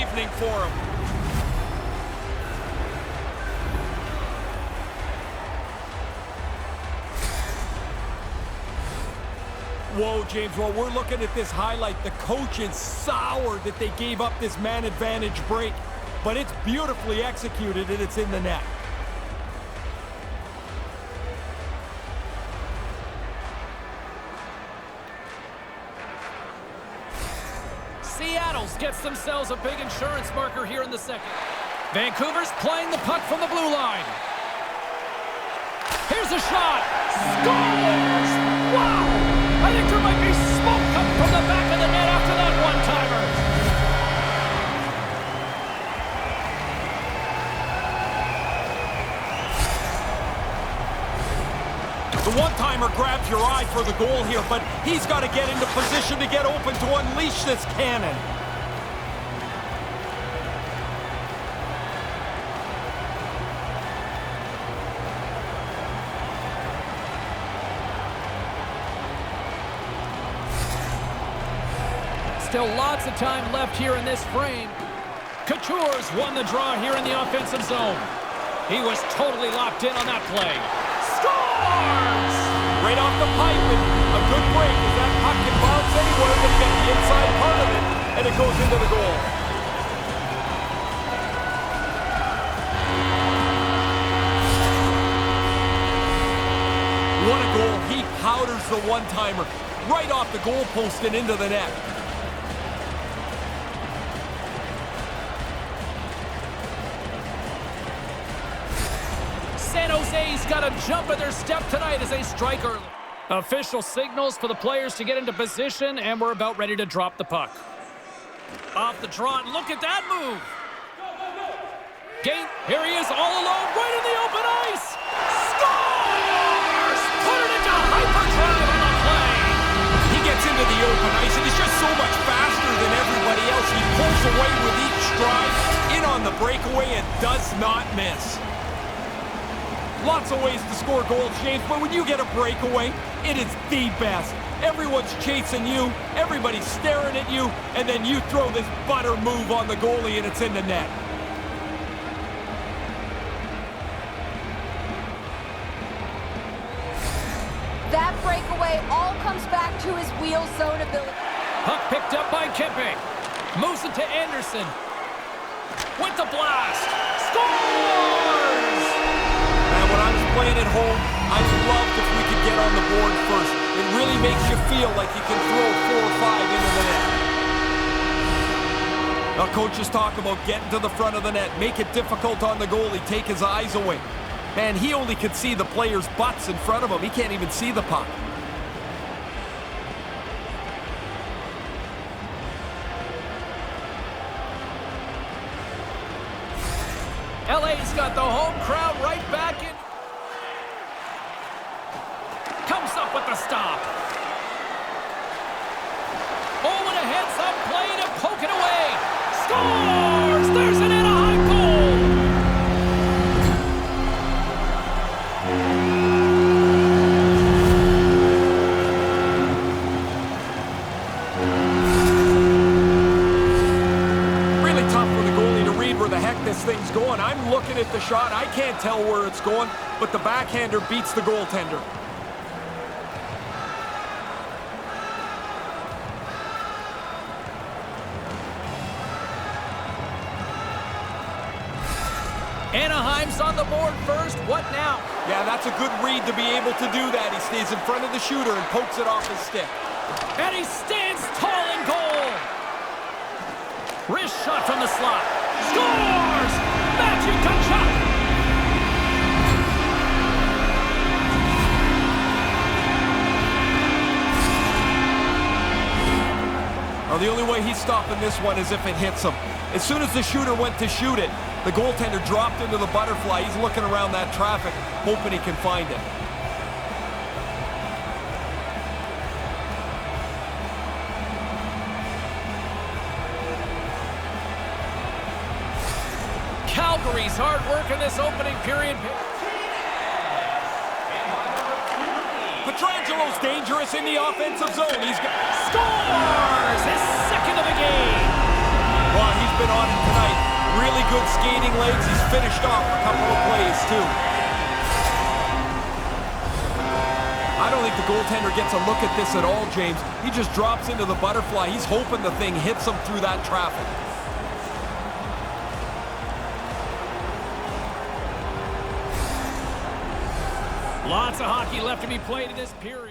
evening for him. Whoa, James, while we're looking at this highlight, the coach is sour that they gave up this man advantage break, but it's beautifully executed and it's in the net. Seattle's gets themselves a big insurance marker here in the second. Vancouver's playing the puck from the blue line. Here's a shot. Scores! Wow! I think there might be smoke coming from the back of the net after that one-timer. The one-timer grabs your eye for the goal here, but he's got to get into position to get open to unleash this cannon. Still lots of time left here in this frame. Couture's won the draw here in the offensive zone. He was totally locked in on that play. Scores! Right off the pipe, and a good break as that puck can bounce anywhere. They get the inside part of it, and it goes into the goal. What a goal. He powders the one-timer right off the goal post and into the net. San Jose's got a jump in their step tonight as they strike early. Official signals for the players to get into position, and we're about ready to drop the puck. Off the draw, and look at that move. Here he is all alone, right in the open ice. Scores! Put it into hyperdrive on the play. He gets into the open ice, and he's just so much faster than everybody else. He pulls away with each stride, in on the breakaway, and does not miss. Lots of ways to score goals, James, but when you get a breakaway, it is the best. Everyone's chasing you, everybody's staring at you, and then you throw this butter move on the goalie and it's in the net. That breakaway all comes back to his wheel zone ability. Puck picked up by Kempe. Moves it to Anderson. With the blast. Scores! When I was playing at home, I loved if we could get on the board first. It really makes you feel like you can throw 4 or 5 into the net. Now, coaches talk about getting to the front of the net, make it difficult on the goalie, take his eyes away. Man, he only can see the players' butts in front of him. He can't even see the puck. LA's got the home crowd right back in. Comes up with the stop. Oh, and a heads-up play to poke it away. Scores! There's an Anaheim goal! Really tough for the goalie to read where the heck this thing's going. I'm looking at the shot. I can't tell where it's going, but the backhander beats the goaltender. Anaheim's on the board first. What now? Yeah, that's a good read to be able to do that. He stays in front of the shooter and pokes it off his stick. And he stands tall in goal. Wrist shot from the slot. Scores! Matthew Tkachuk! Well, the only way he's stopping this one is if it hits him. As soon as the shooter went to shoot it, the goaltender dropped into the butterfly. He's looking around that traffic, hoping he can find it. Calgary's hard work in this opening period. Petrangelo's dangerous in the offensive zone. He's got... Scores! His second of the game. Well, he's been on it good skating legs. He's finished off a couple of plays, too. I don't think the goaltender gets a look at this at all, James. He just drops into the butterfly. He's hoping the thing hits him through that traffic. Lots of hockey left to be played in this period.